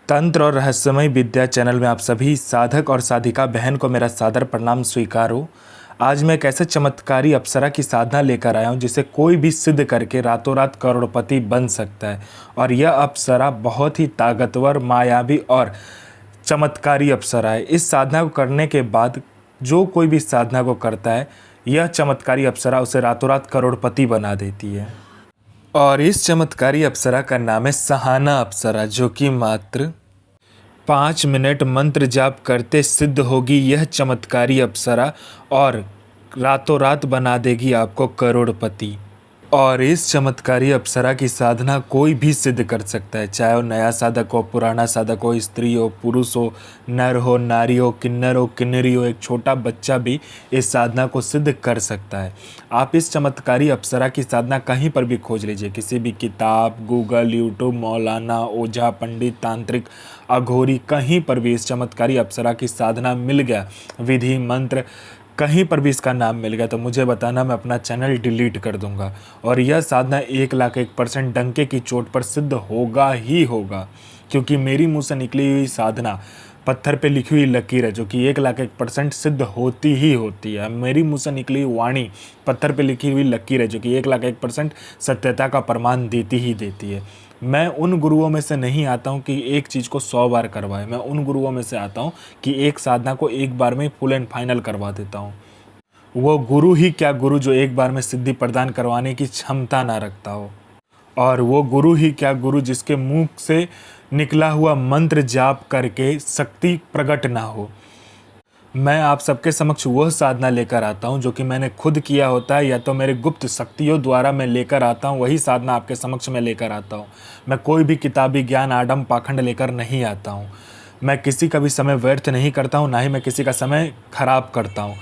तंत्र और रहस्यमय विद्या चैनल में आप सभी साधक और साधिका बहन को मेरा सादर प्रणाम स्वीकार हो। आज मैं एक ऐसे चमत्कारी अप्सरा की साधना लेकर आया हूँ जिसे कोई भी सिद्ध करके रातों रात करोड़पति बन सकता है। और यह अप्सरा बहुत ही ताकतवर, मायावी और चमत्कारी अप्सरा है। इस साधना को करने के बाद जो कोई भी साधना को करता है, यह चमत्कारी अप्सरा उसे रातों रात करोड़पति बना देती है। और इस चमत्कारी अप्सरा का नाम है सहाना अप्सरा, जो कि मात्र 5 मिनट मंत्र जाप करते सिद्ध होगी यह चमत्कारी अप्सरा और रातों रात बना देगी आपको करोड़पति। और इस चमत्कारी अप्सरा की साधना कोई भी सिद्ध कर सकता है, चाहे वो नया साधक हो, पुराना साधक हो, स्त्री हो, पुरुष हो, नर हो, नारी हो, किन्नर हो, किन्नरी हो, एक छोटा बच्चा भी इस साधना को सिद्ध कर सकता है। आप इस चमत्कारी अप्सरा की साधना कहीं पर भी खोज लीजिए, किसी भी किताब, गूगल, यूट्यूब, मौलाना, ओझा, पंडित, तांत्रिक, अघोरी, कहीं पर भी इस चमत्कारी अप्सरा की साधना मिल गया, विधि मंत्र कहीं पर भी इसका नाम मिल गया तो मुझे बताना, मैं अपना चैनल डिलीट कर दूंगा। और यह साधना 1,01% डंके की चोट पर सिद्ध होगा ही होगा, क्योंकि मेरी मुंह से निकली हुई साधना पत्थर पे लिखी हुई लकीर है, जो कि 1,01% सिद्ध होती ही होती है। मेरी मुंह से निकली हुई वाणी पत्थर पे लिखी हुई लकीर है, जो कि 1,01% सत्यता का प्रमाण देती ही देती है। मैं उन गुरुओं में से नहीं आता हूँ कि एक चीज़ को 100 बार करवाए। मैं उन गुरुओं में से आता हूँ कि एक साधना को एक बार में फुल एंड फाइनल करवा देता हूँ। वो गुरु ही क्या गुरु जो एक बार में सिद्धि प्रदान करवाने की क्षमता ना रखता हो, और वो गुरु ही क्या गुरु जिसके मुंह से निकला हुआ मंत्र जाप करके शक्ति प्रकट ना हो। मैं आप सबके समक्ष वह साधना लेकर आता हूं जो कि मैंने खुद किया होता है, या तो मेरे गुप्त शक्तियों द्वारा मैं लेकर आता हूं, वही साधना आपके समक्ष मैं लेकर आता हूं। मैं कोई भी किताबी ज्ञान, आडम पाखंड लेकर नहीं आता हूं। मैं किसी का भी समय व्यर्थ नहीं करता हूं, ना ही मैं किसी का समय खराब करता हूं।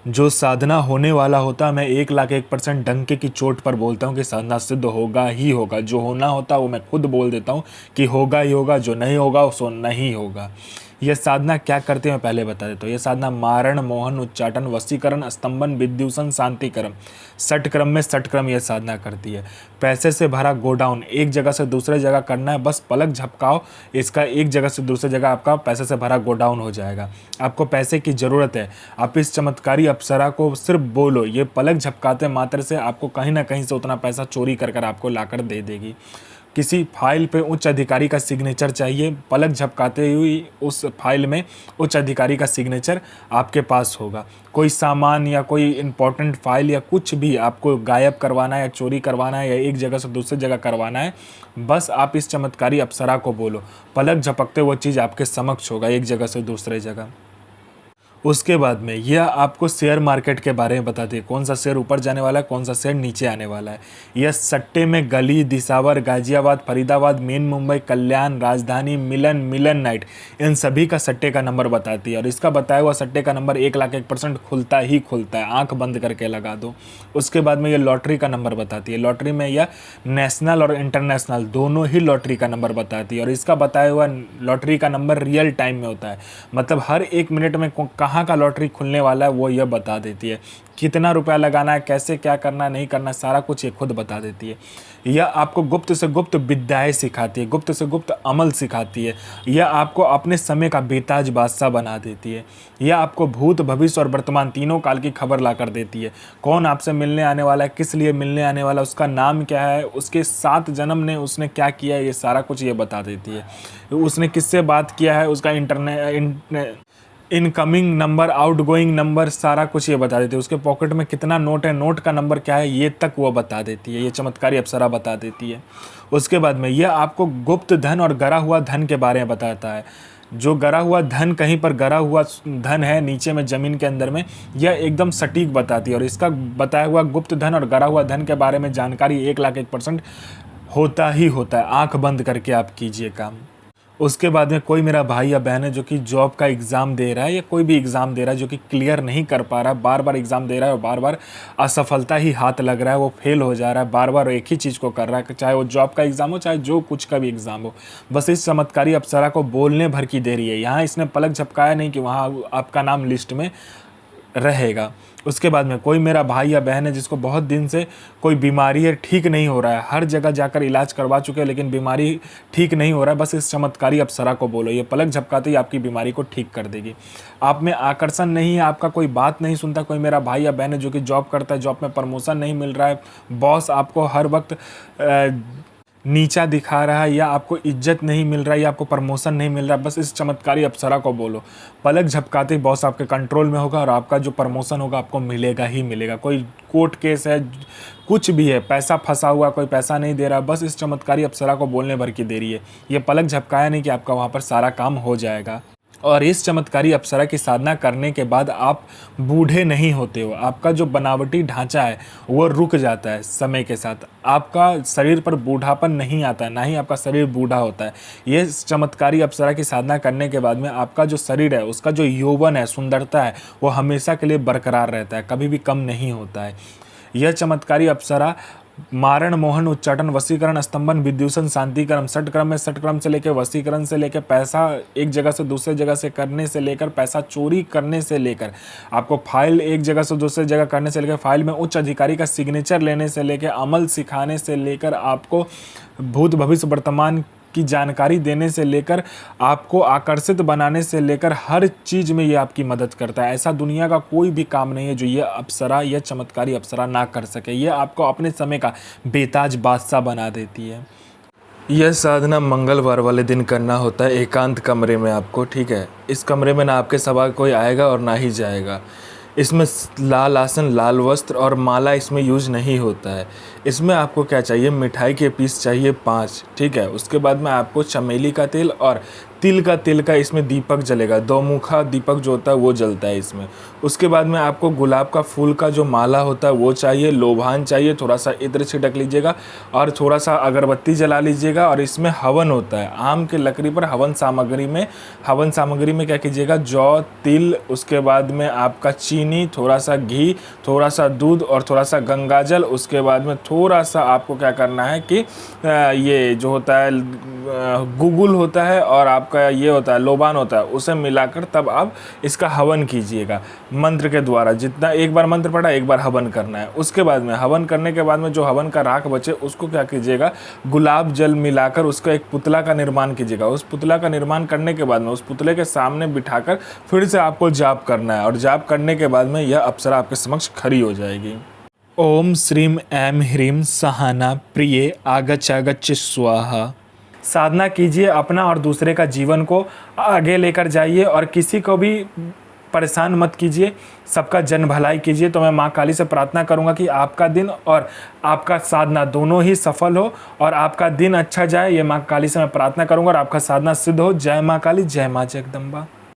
जो साधना होने वाला होता, मैं 1,01% डंके की चोट पर बोलता हूँ कि साधना सिद्ध होगा ही होगा। जो होना होता वो मैं खुद बोल देता हूँ कि होगा ही होगा, जो नहीं होगा सो नहीं होगा। यह साधना क्या करती है मैं पहले बता देता हूँ। यह साधना मारण, मोहन, उच्चाटन, वशीकरण, स्तंभन, विद्युषण, शांतिक्रम, षटक्रम में षटक्रम यह साधना करती है। पैसे से भरा गोडाउन एक जगह से दूसरे जगह करना है, बस पलक झपकाओ, इसका एक जगह से दूसरी जगह आपका पैसे से भरा गोडाउन हो जाएगा। आपको पैसे की ज़रूरत है, आप इस चमत्कारी अप्सरा को सिर्फ बोलो, ये पलक झपकाते मात्र से आपको कहीं ना कहीं से उतना पैसा चोरी कर कर आपको लाकर दे देगी। किसी फाइल पे उच्च अधिकारी का सिग्नेचर चाहिए, पलक झपकाते हुई उस फाइल में उच्च अधिकारी का सिग्नेचर आपके पास होगा। कोई सामान या कोई इम्पोर्टेंट फाइल या कुछ भी आपको गायब करवाना है या चोरी करवाना है या एक जगह से दूसरी जगह करवाना है, बस आप इस चमत्कारी अप्सरा को बोलो, पलक झपकते वो चीज़ आपके समक्ष होगा एक जगह से दूसरे जगह। उसके बाद में यह आपको शेयर मार्केट के बारे में बताती है, कौन सा शेयर ऊपर जाने वाला है, कौन सा शेयर नीचे आने वाला है। यह सट्टे में गली, दिसावर, गाजियाबाद, फरीदाबाद, मेन मुंबई, कल्याण, राजधानी, मिलन नाइट, इन सभी का सट्टे का नंबर बताती है। और इसका बताया हुआ सट्टे का नंबर 1,01% खुलता ही खुलता है, आँख बंद करके लगा दो। उसके बाद में यह लॉटरी का नंबर बताती है। लॉटरी में यह नेशनल और इंटरनेशनल दोनों ही लॉटरी का नंबर बताती है। और इसका बताया हुआ लॉटरी का नंबर रियल टाइम में होता है, मतलब हर 1 मिनट में कहाँ का लॉटरी खुलने वाला है वो यह बता देती है। कितना रुपया लगाना है, कैसे क्या करना नहीं करना, सारा कुछ ये खुद बता देती है। यह आपको गुप्त से गुप्त विद्याएं सिखाती है, गुप्त से गुप्त अमल सिखाती है। यह आपको अपने समय का बेताज बादशाह बना देती है। यह आपको भूत, भविष्य और वर्तमान तीनों काल की खबर ला कर देती है। कौन आपसे मिलने आने वाला है, किस लिए मिलने आने वाला है, उसका नाम क्या है, उसके 7 जन्म ने उसने क्या किया है, ये सारा कुछ ये बता देती है। उसने किससे बात किया है, उसका इनकमिंग नंबर, आउटगोइंग नंबर, सारा कुछ ये बता देती है। उसके पॉकेट में कितना नोट है, नोट का नंबर क्या है, ये तक वो बता देती है। ये चमत्कारी अप्सरा बता देती है। उसके बाद में यह आपको गुप्त धन और गरा हुआ धन के बारे में बताता है। जो गरा हुआ धन, कहीं पर गरा हुआ धन है नीचे में ज़मीन के अंदर में, यह एकदम सटीक बताती है। और इसका बताया हुआ गुप्त धन और गरा हुआ धन के बारे में जानकारी 1,01% होता ही होता है। आँख बंद करके आप कीजिए काम। उसके बाद में कोई मेरा भाई या बहन है जो कि जॉब का एग्ज़ाम दे रहा है या कोई भी एग्ज़ाम दे रहा है, जो कि क्लियर नहीं कर पा रहा है, बार बार एग्ज़ाम दे रहा है और बार बार असफलता ही हाथ लग रहा है, वो फेल हो जा रहा है, बार बार एक ही चीज़ को कर रहा है, चाहे वो जॉब का एग्ज़ाम हो, चाहे जो कुछ का भी एग्ज़ाम हो। बस इस चमत्कारी अप्सरा को बोलने भर की देरी है। यहाँ इसने पलक झपकाया नहीं कि वहाँ आपका नाम लिस्ट में रहेगा। उसके बाद में कोई मेरा भाई या बहन है जिसको बहुत दिन से कोई बीमारी है, ठीक नहीं हो रहा है, हर जगह जाकर इलाज करवा चुके हैं लेकिन बीमारी ठीक नहीं हो रहा है, बस इस चमत्कारी अप्सरा को बोलो, ये पलक झपकाते ही आपकी बीमारी को ठीक कर देगी। आप में आकर्षण नहीं है, आपका कोई बात नहीं सुनता, कोई मेरा भाई या बहन है जो कि जॉब करता है, जॉब में प्रमोशन नहीं मिल रहा है, बॉस आपको हर वक्त नीचा दिखा रहा है, या आपको इज्जत नहीं मिल रहा है, या आपको प्रमोशन नहीं मिल रहा है, बस इस चमत्कारी अप्सरा को बोलो, पलक झपकाते ही बॉस आपके कंट्रोल में होगा और आपका जो प्रमोशन होगा आपको मिलेगा ही मिलेगा। कोई कोर्ट केस है, कुछ भी है, पैसा फंसा हुआ, कोई पैसा नहीं दे रहा, बस इस चमत्कारी अप्सरा को बोलने भर की देरी है। ये पलक झपकाया नहीं कि आपका वहाँ पर सारा काम हो जाएगा। और इस चमत्कारी अप्सरा की साधना करने के बाद आप बूढ़े नहीं होते हो, आपका जो बनावटी ढांचा है वो रुक जाता है समय के साथ, आपका शरीर पर बूढ़ापन नहीं आता है, ना ही आपका शरीर बूढ़ा होता है। ये चमत्कारी अप्सरा की साधना करने के बाद में आपका जो शरीर है, उसका जो यौवन है, सुंदरता है, वो हमेशा के लिए बरकरार रहता है, कभी भी कम नहीं होता है। यह चमत्कारी अप्सरा मारण, मोहन, उच्चाटन, वशीकरण, स्तंभन, विद्युषण, शांतिकरण, षटक्रम में षटक्रम से लेकर वशीकरण से लेकर पैसा एक जगह से दूसरे जगह से करने से लेकर पैसा चोरी करने से लेकर आपको फाइल एक जगह से दूसरे जगह करने से लेकर फाइल में उच्च अधिकारी का सिग्नेचर लेने से लेकर अमल सिखाने से लेकर आपको भूत भविष्य वर्तमान की जानकारी देने से लेकर आपको आकर्षित बनाने से लेकर हर चीज़ में ये आपकी मदद करता है। ऐसा दुनिया का कोई भी काम नहीं है जो ये अप्सरा, यह चमत्कारी अप्सरा ना कर सके। ये आपको अपने समय का बेताज बादशाह बना देती है। यह साधना मंगलवार वाले दिन करना होता है, एकांत कमरे में आपको, ठीक है। इस कमरे में ना आपके सवा कोई आएगा और ना ही जाएगा। इसमें लाल आसन, लाल वस्त्र और माला इसमें यूज नहीं होता है। इसमें आपको क्या चाहिए, मिठाई के पीस चाहिए 5, ठीक है। उसके बाद में आपको चमेली का तेल और तिल का इसमें दीपक जलेगा, 2 मुखा दीपक जो होता है वो जलता है इसमें। उसके बाद में आपको गुलाब का फूल का जो माला होता है वो चाहिए, लोभान चाहिए, थोड़ा सा इत्र छिड़क लीजिएगा और थोड़ा सा अगरबत्ती जला लीजिएगा। और इसमें हवन होता है, आम के लकड़ी पर हवन सामग्री में क्या कीजिएगा, जौ, तिल, उसके बाद में आपका चीनी, थोड़ा सा घी, थोड़ा सा दूध और थोड़ा सा गंगाजल। उसके बाद में थोड़ा सा आपको क्या करना है कि ये जो होता है गुगुल होता है और आपका ये होता है लोबान होता है, उसे मिलाकर तब आप इसका हवन कीजिएगा मंत्र के द्वारा। जितना एक बार मंत्र पढ़ा एक बार हवन करना है। उसके बाद में हवन करने के बाद में जो हवन का राख बचे उसको क्या कीजिएगा, गुलाब जल मिलाकर उसका एक पुतला का निर्माण कीजिएगा। उस पुतला का निर्माण करने के बाद में उस पुतले के सामने बिठाकर फिर से आपको जाप करना है और जाप करने के बाद में यह अप्सरा आपके समक्ष खड़ी हो जाएगी। ओम श्रीम ऐं ह्रीं सहाना प्रिये आगच्छ स्वाहा। साधना कीजिए, अपना और दूसरे का जीवन को आगे लेकर जाइए और किसी को भी परेशान मत कीजिए, सबका जन भलाई कीजिए। तो मैं माँ काली से प्रार्थना करूँगा कि आपका दिन और आपका साधना दोनों ही सफल हो और आपका दिन अच्छा जाए। ये माँ काली से मैं प्रार्थना करूँगा और आपका साधना सिद्ध हो। जय माँ काली, जय माँ जगदम्बा।